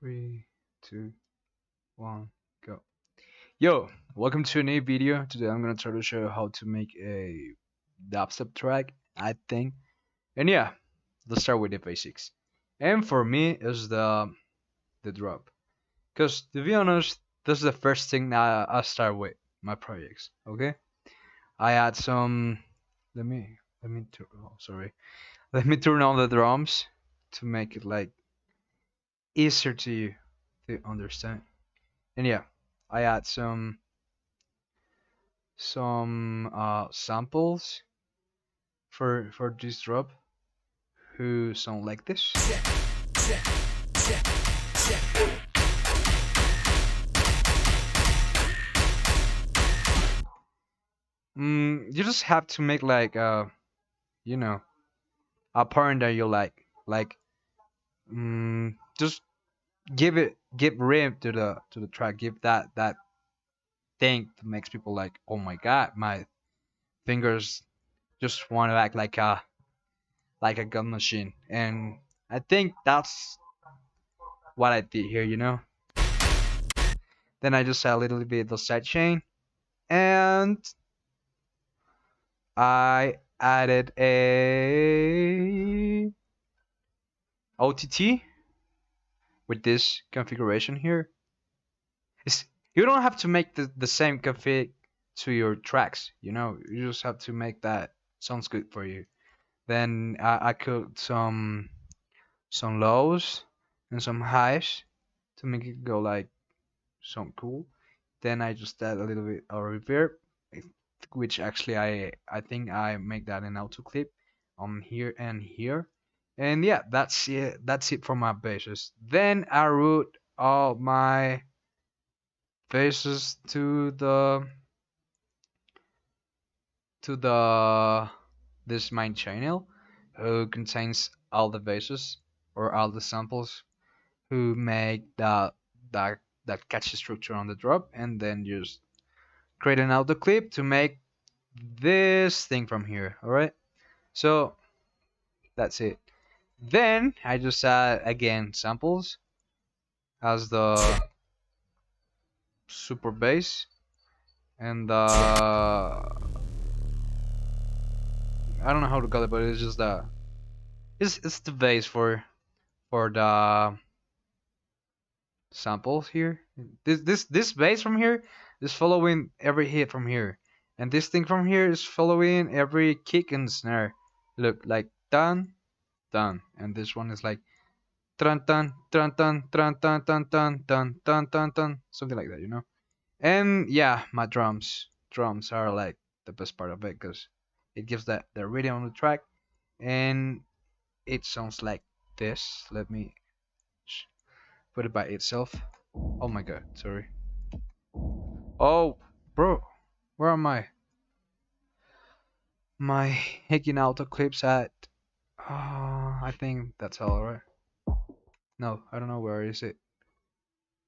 Three, two, one, go. Yo, welcome to a new video. Today I'm gonna try to show you how to make a dubstep track, I think. And yeah, let's start with the basics. And for me is the drop. Cause to be honest, this is the first thing that I start with my projects. Okay? I add some sorry. Let me turn on the drums to make it like easier to you to understand. And yeah, I add some samples for this drop who sound like this. You just have to make like you know a pattern that you like just give rhythm to the track, give that thing that makes people like, oh my god, my fingers just want to act like a gun machine. And I think that's what I did here. Then I just add a little bit of sidechain, and I added a OTT with this configuration here. It's, you don't have to make the same config to your tracks. You just have to make that sounds good for you. Then I could some lows and some highs to make it go like some cool. Then I just add a little bit of reverb, which actually I think I make that in auto clip on here and here. And yeah, that's it. That's it for my basses. Then I route all my basses to the this main channel, who contains all the basses or all the samples who make that catchy structure on the drop, and then just create an auto clip to make this thing from here. All right, so that's it. Then I just add again samples as the super bass, and I don't know how to call it, but it's just it's the bass for the samples here. This bass from here is following every hit from here, and this thing from here is following every kick and snare. Look, like dun dun, and this one is like dun dun dun dun dun dun dun dun dun dun dun dun, something like that. And yeah, my drums are like the best part of it because it gives that the rhythm on the track, and it sounds like this. Let me put it by itself. Oh my god, sorry. Oh, bro, where are my hacking auto clips at? I think that's all right. No, I don't know where is it,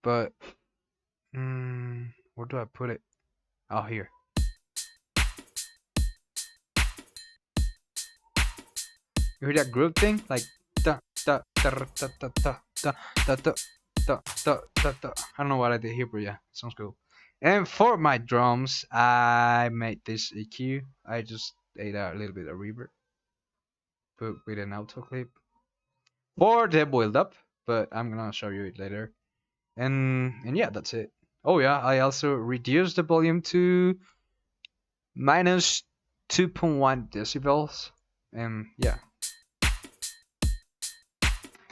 but where do I put it? Oh, here. You hear that groove thing? Like da da da da da da da da da da da da da. I don't know what I did here, but yeah, sounds cool. And for my drums, I made this EQ. I just ate a little bit of reverb, put with an auto clip for the build up, but I'm gonna show you it later. And yeah, that's it. Oh yeah, I also reduced the volume to minus 2.1 decibels, and yeah,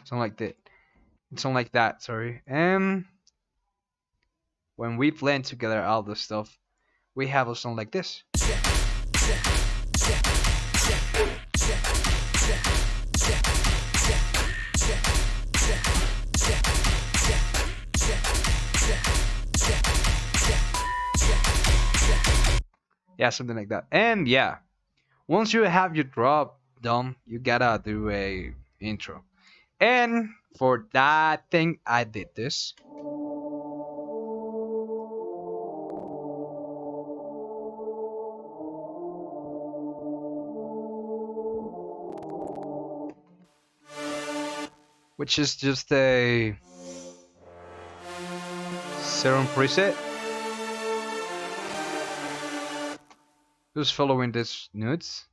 something like that. Something like that. Sorry. And when we blend together all the stuff, we have a song like this. Yeah, something like that. And yeah, once you have your drop done, you gotta do a intro. And for that thing, I did this. Which is just a certain preset. Just following this notes.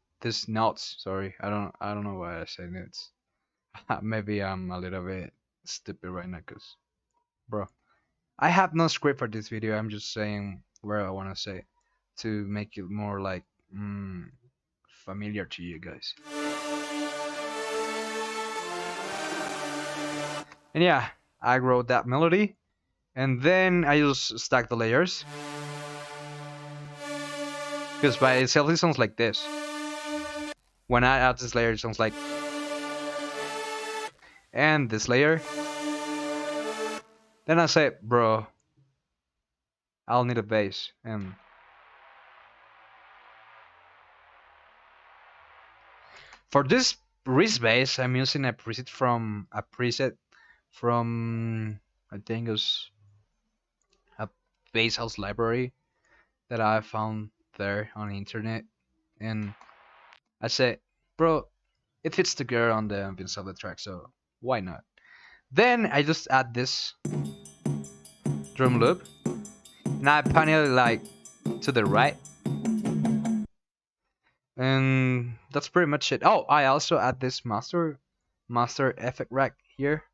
Sorry, I don't know why I say notes. Maybe I'm a little bit stupid right now, cause bro, I have no script for this video. I'm just saying where I want to say to make it more like familiar to you guys. And yeah, I wrote that melody, and then I just stack the layers. Because by itself it sounds like this. When I add this layer, it sounds like, and this layer. Then I say, bro, I'll need a bass, and for this wrist bass, I'm using a preset from I think it was a bass house library that I found there on the internet, and I said, bro, it fits together on the ambience of the track, so why not? Then I just add this drum loop, and I pan it like to the right, and that's pretty much it. Oh, I also add this master effect rack here.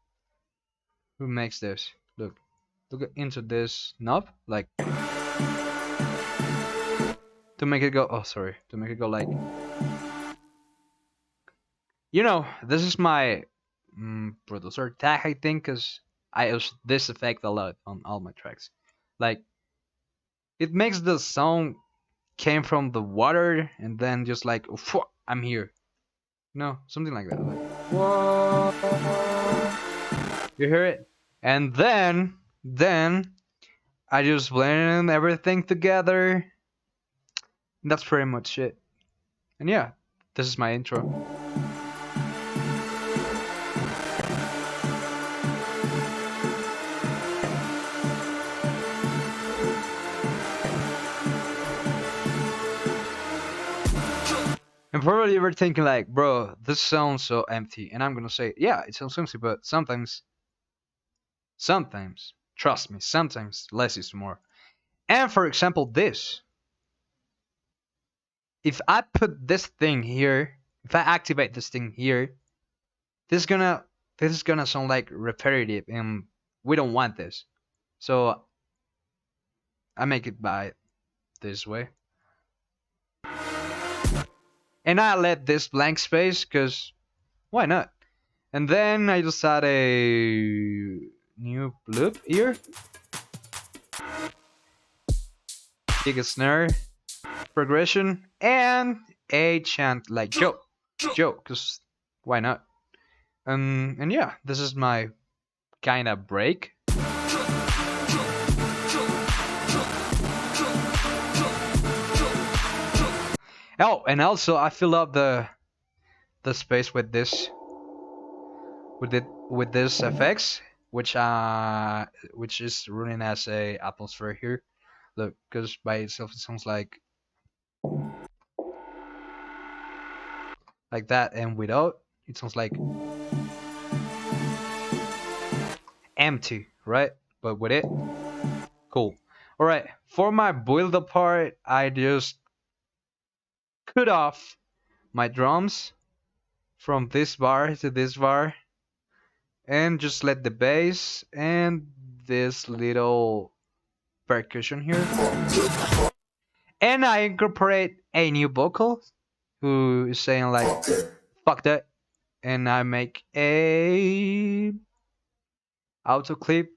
Who makes this? Look into this knob, like to make it go. Oh, sorry, to make it go like. This is my producer tag, I think, because I use this effect a lot on all my tracks. Like, it makes the sound came from the water and then just like, I'm here. Something like that. Like, whoa. You hear it? And then I just blend everything together. And that's pretty much it. And yeah, this is my intro. And probably you're thinking like, bro, this sounds so empty. And I'm gonna say, yeah, it sounds empty, but sometimes, trust me, sometimes less is more. And for example, this. If I put this thing here, if I activate this thing here, this is gonna sound like repetitive, and we don't want this. So I make it by this way. And I let this blank space, because why not? And then I just add a new loop here. Take a snare, progression, and a chant like Joe, because why not? And yeah, this is my kind of break. Oh, and also I fill up the space with this with this effects, which is running as a atmosphere here. Look, because by itself it sounds like that, and without it sounds like empty, right? But with it, cool. All right, for my build up part, I just cut off my drums from this bar to this bar, and just let the bass and this little percussion here, and I incorporate a new vocal who is saying like fuck that, and I make a auto clip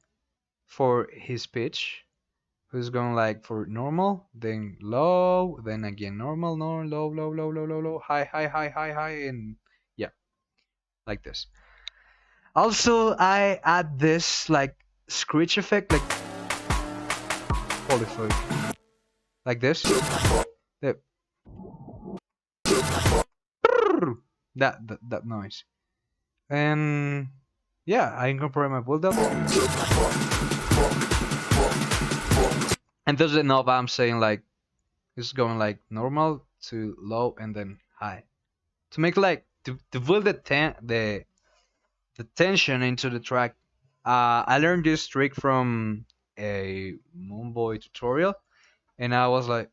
for his pitch, who's going like for normal, then low, then again normal, no, low, low, low, low, low, low, high, high, high, high, high, and yeah, like this. Also, I add this like screech effect, like holy fuck, like this. That that noise, and yeah, I incorporate my build up, and there's a knob I'm saying like it's going like normal to low and then high to make like to build the tension into the track. I learned this trick from a Moonboy tutorial, and I was like,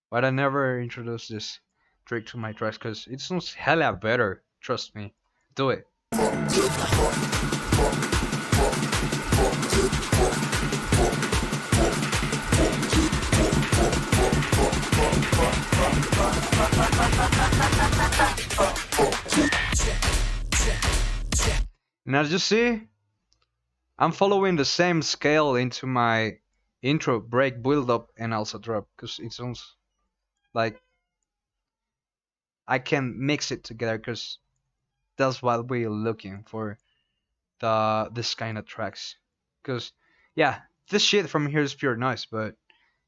why'd I never introduce this trick to my tracks? Cause it sounds hella better. Trust me. Do it. And as you see, I'm following the same scale into my intro, break, build up, and also drop, because it sounds like I can mix it together, because that's what we're looking for, this kind of tracks. Because yeah, this shit from here is pure noise, but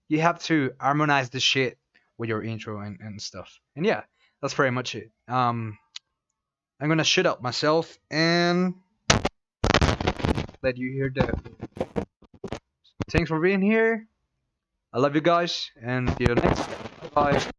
you have to harmonize the shit with your intro and stuff. And yeah, that's pretty much it. I'm gonna shut up myself and let you hear the. Thanks for being here. I love you guys, and see you next time. Bye.